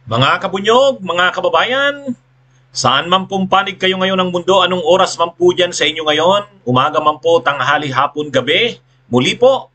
Mga kabunyog, mga kababayan, saan man pong panig kayo ngayon ng mundo, anong oras man po dyan sa inyo ngayon, umaga man po, tanghali, hapon, gabi, muli po,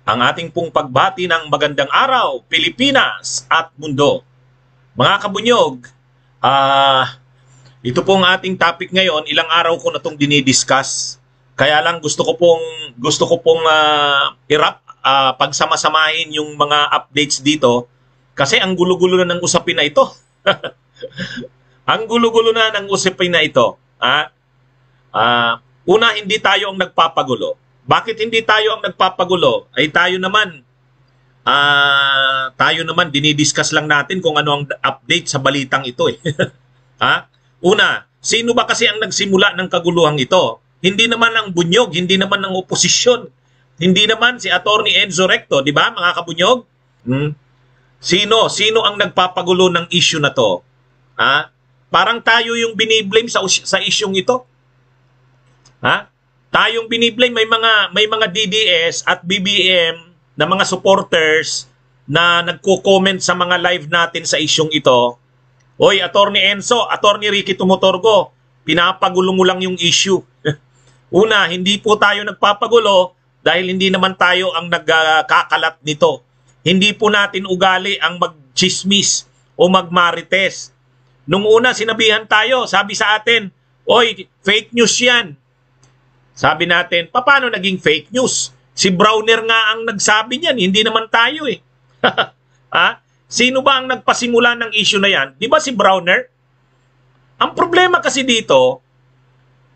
ang ating pong pagbati ng magandang araw, Pilipinas at mundo. Mga kabunyog, ito pong ating topic ngayon, ilang araw ko na itong dinidiscuss, kaya lang gusto ko pong pagsama-samahin yung mga updates dito, kasi ang gulo-gulo na ng usapin na ito. Ang gulo-gulo na ng usapin na ito. Una, hindi tayo ang nagpapagulo. Bakit hindi tayo ang nagpapagulo? Ay tayo naman dinidiscuss lang natin kung ano ang update sa balitang ito. Una, sino ba kasi ang nagsimula ng kaguluhan ito? Hindi naman ang bunyog, hindi naman ang oposisyon. Hindi naman si Attorney Enzo Recto, di ba mga kabunyog? Sino ang nagpapagulo ng issue na to? Parang tayo yung biniblame sa isyung ito. Tayong biniblame, may mga DDS at BBM na mga supporters na nagko-comment sa mga live natin sa isyung ito. Oy, Attorney Enzo, Attorney Ricky Tumutorgo, pinapagulo mo lang yung issue. Una, hindi po tayo nagpapagulo dahil hindi naman tayo ang nagkakalat nito. Hindi po natin ugali ang magchismis o magmarites. Nung una sinabihan tayo, sabi sa atin, oy, fake news yan. Sabi natin, paano naging fake news? Si Browner nga ang nagsabi niyan, hindi naman tayo eh. Sino ba ang nagpasimula ng issue na yan? Di ba si Browner? Ang problema kasi dito,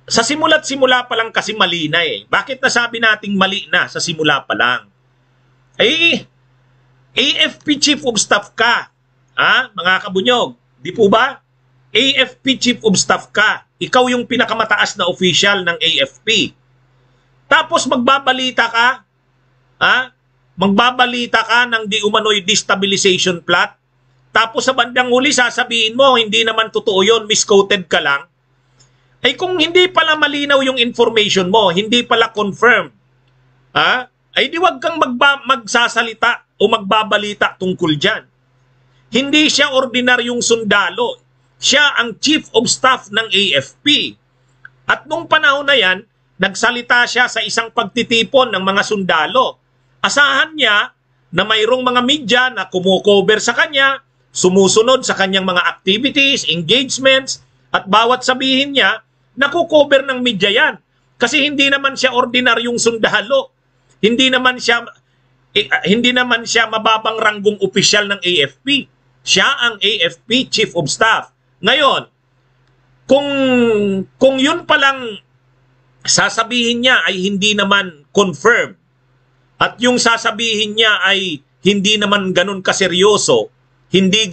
sa simula't simula pa lang kasi mali na eh. Bakit nasabi nating mali na sa simula pa lang? AFP Chief of Staff ka, mga kabunyog, di po ba? AFP Chief of Staff ka, ikaw yung pinakamataas na official ng AFP. Tapos magbabalita ka ng di umano'y destabilization plot. Tapos sa bandang huli sasabihin mo, hindi naman totoo yun, misquoted ka lang. Ay kung hindi pala malinaw yung information mo, hindi pala confirmed, ay di wag kang magsasalita o magbabalita tungkol dyan. Hindi siya ordinaryong sundalo. Siya ang Chief of Staff ng AFP. At nung panahon na yan, nagsalita siya sa isang pagtitipon ng mga sundalo. Asahan niya na mayroong mga media na kumukover sa kanya, sumusunod sa kanyang mga activities, engagements, at bawat sabihin niya, nakukover ng media yan. Kasi hindi naman siya ordinaryong sundalo. Hindi naman siya mababang ranggong opisyal ng AFP. Siya ang AFP Chief of Staff. Ngayon, kung yun palang sasabihin niya ay hindi naman confirmed at yung sasabihin niya ay hindi naman ganun kaseryoso, hindi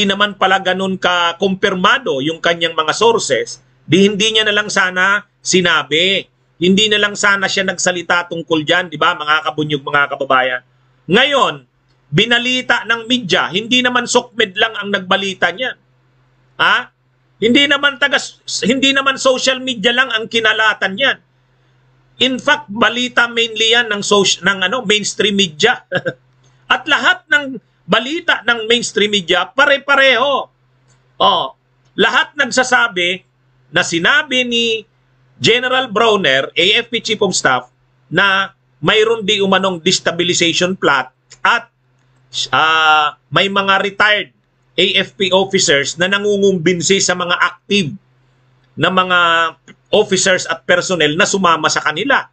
naman pala ganun ka-kumpirmado yung kanyang mga sources, hindi niya na lang sana sinabi. Hindi na lang sana siya nagsalita tungkol dyan, di ba mga kabunyog, mga kababayan. Ngayon, binalita ng media, hindi naman SOCMED lang ang nagbalita niyan. Hindi naman social media lang ang kinalatan niyan. In fact, balita mainly yan ng mainstream media. At lahat ng balita ng mainstream media, pare-pareho. Lahat nagsasabi na sinabi ni General Browner, AFP Chief of Staff, na mayroon di umanong destabilization plot at may mga retired AFP officers na nangungumbinsi sa mga active na mga officers at personnel na sumama sa kanila.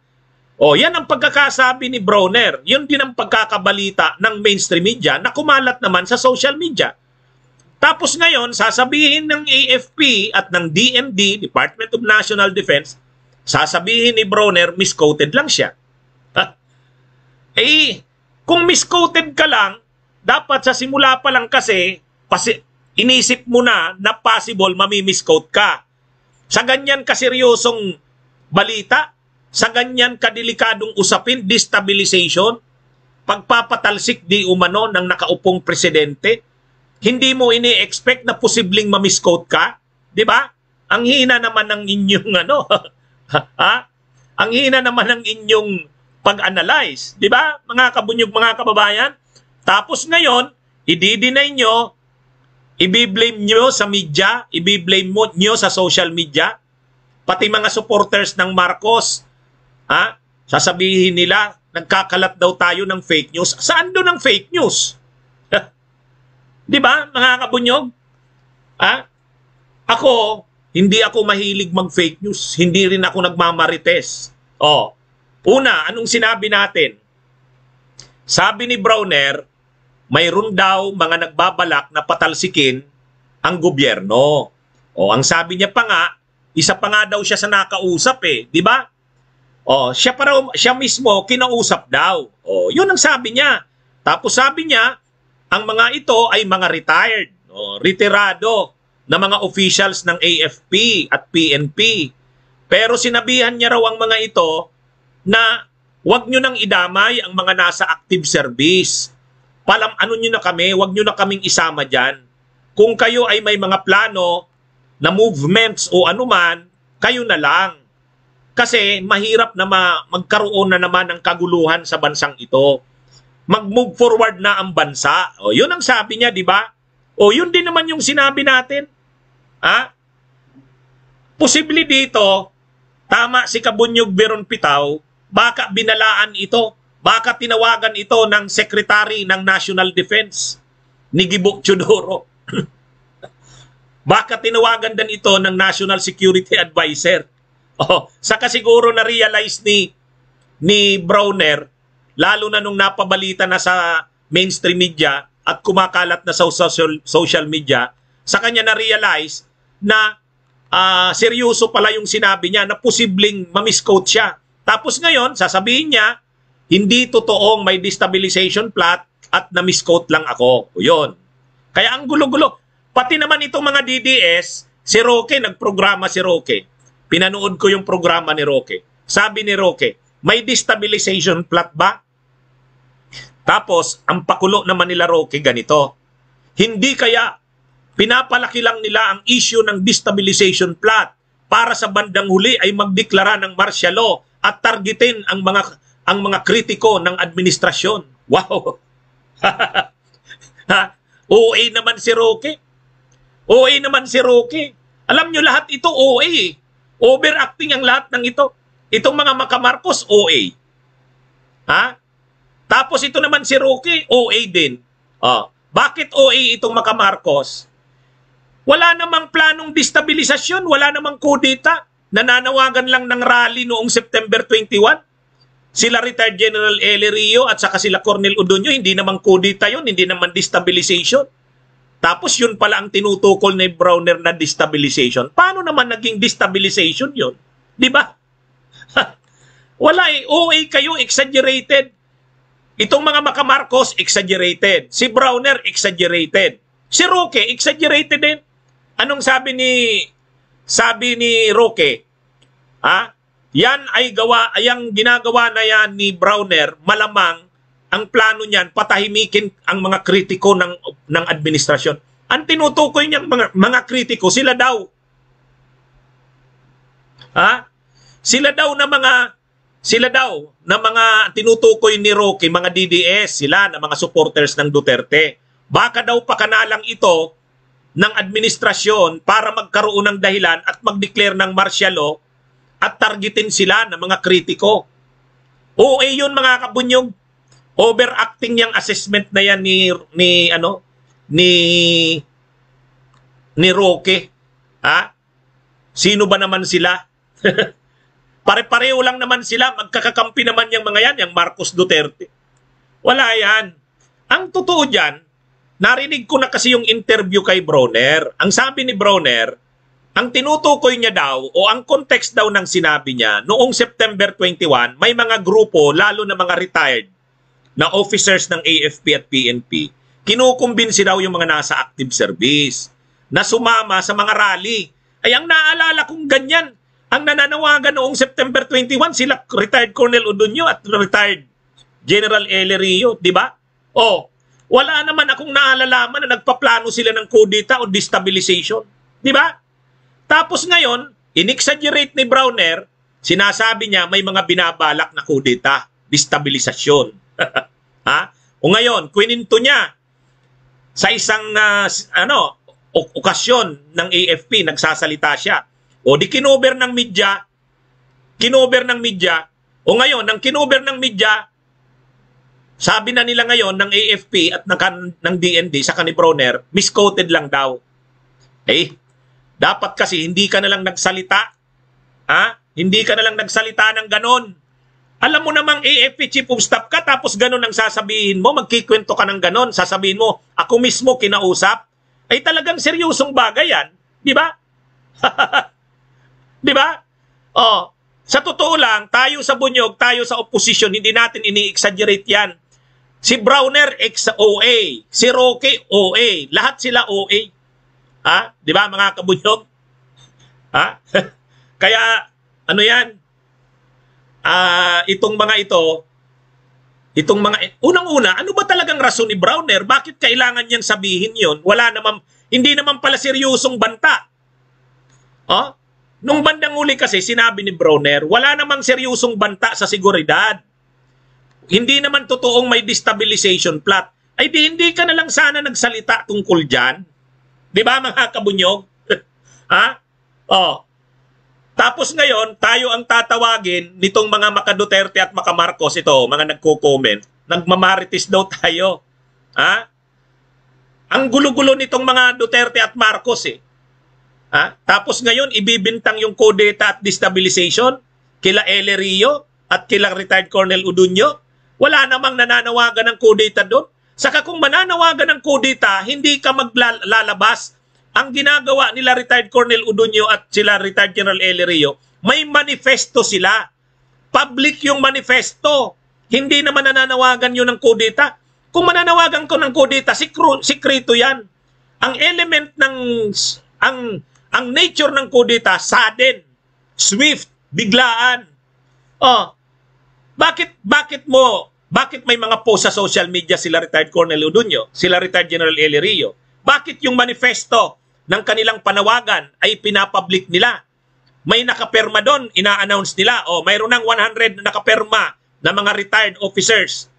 Yan ang pagkakasabi ni Browner. Yun din ang pagkakabalita ng mainstream media na kumalat naman sa social media. Tapos ngayon, sasabihin ng AFP at ng DND, Department of National Defense, sasabihin ni Browner, misquoted lang siya. Kung misquoted ka lang, dapat sa simula pa lang kasi inisip mo na possible mamimisquote ka. Sa ganyan kaseryosong balita, sa ganyan kadelikadong usapin, destabilization, pagpapatalsik di umano ng nakaupong presidente, hindi mo ini-expect na posibleng mamisquote ka, 'di ba? Ang hina naman ng inyong Ang hina naman ng inyong pag-analyze, 'di ba? Mga kabunyog, mga kababayan. Tapos ngayon, i-deny nyo, i-blame nyo sa media, i-blame nyo sa social media, pati mga supporters ng Marcos, sasabihin nila, nagkakalat daw tayo ng fake news. Saan doon ang fake news? Di ba, mga kabunyog? Ako, hindi ako mahilig mag-fake news. Hindi rin ako nagmamarites. Una, anong sinabi natin? Sabi ni Browner, mayroon daw mga nagbabalak na patalsikin ang gobyerno. Ang sabi niya pa nga, isa pa nga daw siya sa nakausap di ba? Siya mismo kinausap daw. Yun ang sabi niya. Tapos sabi niya, ang mga ito ay mga retired, retirado na mga officials ng AFP at PNP. Pero sinabihan niya raw ang mga ito na wag nyo nang idamay ang mga nasa active service. Ano nyo na kami, wag nyo na kaming isama dyan. Kung kayo ay may mga plano na movements o anuman, kayo na lang. Kasi mahirap na magkaroon na naman ng kaguluhan sa bansang ito. Mag-move forward na ang bansa. Yun ang sabi niya, di ba? Yun din naman yung sinabi natin. Posible dito, tama si Kabunyog Beron Pitaw, baka binalaan ito, baka tinawagan ito ng Secretary ng National Defense, ni Gibok Chodoro. Baka tinawagan din ito ng National Security Advisor. Saka siguro na-realize ni Browner, lalo na nung napabalita na sa mainstream media at kumakalat na sa social media, sa kanya na-realize na seryoso pala yung sinabi niya na posibleng mamisquote siya. Tapos ngayon, sasabihin niya, hindi totoong may destabilization plot at na-misquote lang ako. Yun. Kaya ang gulo-gulo. Pati naman itong mga DDS, si Roque, nagprograma si Roque. Pinanood ko yung programa ni Roque. Sabi ni Roque, may destabilization plot ba? Tapos, ang pakulo naman nila Roque ganito. Hindi kaya pinapalaki lang nila ang issue ng destabilization plot para sa bandang huli ay magdeklara ng martial law at targetin ang mga kritiko ng administrasyon. Wow! OA naman si Roque. OA naman si Roque. Alam nyo lahat ito OA. Overacting ang lahat ng ito. Itong mga makamarcos OA. Tapos ito naman si Roque OA din. Bakit OA itong makamarcos? Wala namang planong destabilisasyon, wala namang kudeta. Nananawagan lang ng rally noong September 21. Sila retired General Eli Rio at saka sila Cornel Udonio, hindi namang kudeta yun, hindi naman destabilization. Tapos yun pala ang tinutukol ni Browner na destabilization. Paano naman naging destabilization yun? Di ba? Wala OA kayo, exaggerated. Itong mga makamarcos, exaggerated. Si Browner, exaggerated. Si Roque, exaggerated din. Anong sabi ni Roque? Yan ay ginagawa na yan ni Browner, malamang ang plano niyan patahimikin ang mga kritiko ng administrasyon. Ang tinutukoy niyang mga kritiko, sila daw. Sila daw na mga tinutukoy ni Roque, mga DDS, sila na mga supporters ng Duterte. Baka daw pakanalang ito ng administrasyon para magkaroon ng dahilan at mag-declare ng martial law at targetin sila ng mga kritiko. OA yun mga kabunyog. Overacting yung assessment na yan ni Roque. Sino ba naman sila? Pare-pareho lang naman sila. Magkakakampi naman yung mga yan, yung Marcos Duterte. Wala yan. Ang totoo dyan, narinig ko na kasi yung interview kay Browner. Ang sabi ni Browner, ang tinutukoy niya daw o ang context daw ng sinabi niya, noong September 21, may mga grupo, lalo na mga retired na officers ng AFP at PNP, kinukumbinsi daw yung mga nasa active service na sumama sa mga rally. Ay ang naalala kong ganyan, ang nananawagan noong September 21, sila retired Colonel Udonio at retired General Eli Rio, di ba? Wala naman akong naalalaman na nagpaplano sila ng kudeta o destabilization. Di ba? Tapos ngayon, in-exaggerate ni Browner, sinasabi niya may mga binabalak na kudeta, destabilisasyon. O ngayon, kwininto niya, sa isang okasyon ng AFP, nagsasalita siya. O di kinover ng media, o ngayon, nang kinover ng media, sabi na nila ngayon ng AFP at ng DND sa ni Bronner, misquoted lang daw. Dapat kasi hindi ka na lang nagsalita. Hindi ka na lang nagsalita ng ganon. Alam mo namang AFP Chief of Staff ka, tapos ganon ang sasabihin mo, magkikwento ka ng ganon, sasabihin mo, ako mismo kinausap. Ay talagang seryosong bagay yan. Di ba? Di ba? Sa totoo lang, tayo sa bunyog, tayo sa opposition, hindi natin ini-exaggerate yan. Si Bronner ex-OA, si Roque OA, lahat sila OA. Di ba mga kabunyog? Kaya ano yan? Itong mga unang-una, ano ba talagang rason ni Bronner? Bakit kailangan niyang sabihin yon? Hindi naman pala seryosong banta. Nung bandang uli kasi, sinabi ni Bronner, wala namang seryosong banta sa seguridad. Hindi naman totoong may destabilization plot. Ay di hindi ka na lang sana nagsalita tungkol dyan. Di ba mga kabunyog? Tapos ngayon, tayo ang tatawagin nitong mga Maka-Duterte at Maka-Marcos, ito, mga nagko-comment, nagmamarites daw tayo. Ang gulo-gulo nitong mga Duterte at Marcos Tapos ngayon, ibibintang yung kudeta at destabilization kila Elerio at kila retired Colonel Udunyo. Wala namang nananawagan ng kudeta doon. Saka kung mananawagan ng kudeta, hindi ka maglalabas. Ang ginagawa nila retired Colonel Udunyo at sila retired General Elerio, may manifesto sila. Public yung manifesto. Hindi naman nananawagan yun ng kudeta. Kung mananawagan ko ng kudeta, sikreto yan. Ang element ng ang nature ng kudeta, sudden, swift, biglaan. Bakit may mga post sa social media sila retired Colonel Udunyo, sila retired General Elerio? Bakit yung manifesto ng kanilang panawagan ay pinapublic nila? May nakaperma doon, ina-announce nila, mayroon ng 100 na nakaperma na mga retired officers.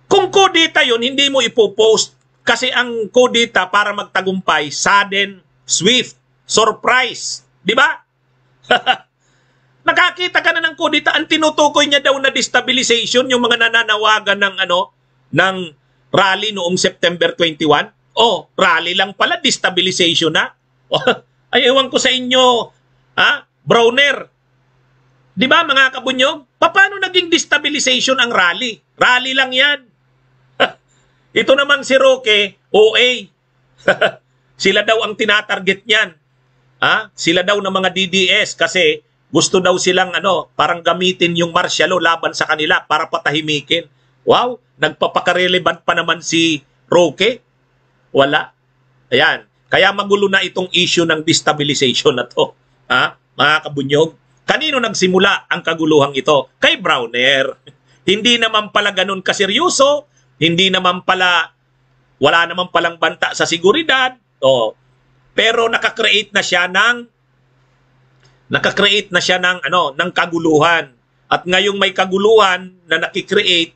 Kung kudeta yun, hindi mo ipopost kasi ang kudeta para magtagumpay, sudden, swift, surprise. Di ba? Nakakita ka na ng kudeta, ang tinutukoy niya daw na destabilization, yung mga nananawagan ng rally noong September 21. Rally lang pala, destabilization na. Ay, ewan ko sa inyo, Bronner. Di ba mga kabunyog? Paano naging destabilization ang rally? Rally lang yan. Ito namang si Roque, OA. Sila daw ang tinatarget niyan. Sila daw ng mga DDS kasi gusto daw silang parang gamitin yung martial law laban sa kanila para patahimikin. Wow, nagpapakarelevant pa naman si Roque. Wala. Ayan. Kaya magulo na itong issue ng destabilization na to. Mga kabunyog. Kanino nagsimula ang kaguluhang ito? Kay Bronner. Hindi naman pala ganun kaseryoso. Hindi naman pala, wala naman palang banta sa seguridad. Pero nakakreate na siya ng kaguluhan. At ngayong may kaguluhan na nakikreate,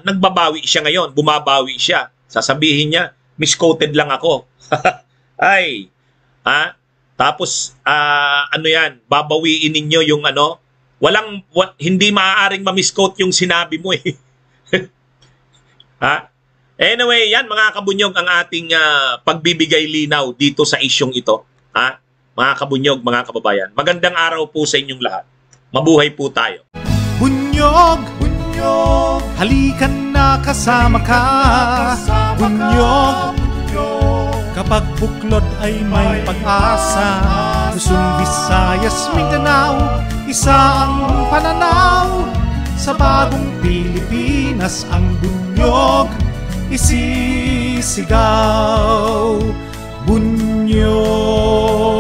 nagbabawi siya ngayon, bumabawi siya. Sasabihin niya, misquoted lang ako. Tapos, babawiin ninyo yung hindi maaaring ma-misquote yung sinabi mo Anyway, yan mga kabunyog ang ating pagbibigay linaw dito sa isyong ito. Mga kabunyog, mga kababayan. Magandang araw po sa inyong lahat. Mabuhay po tayo. Bunyog, bunyog, halikan na kasama ka. Bunyog, kapag buklod ay may pag-asa. Luzon, Visayas, Mindanao, isa ang pananaw. Sa bagong Pilipinas ang bunyog isisigaw. Bunyog.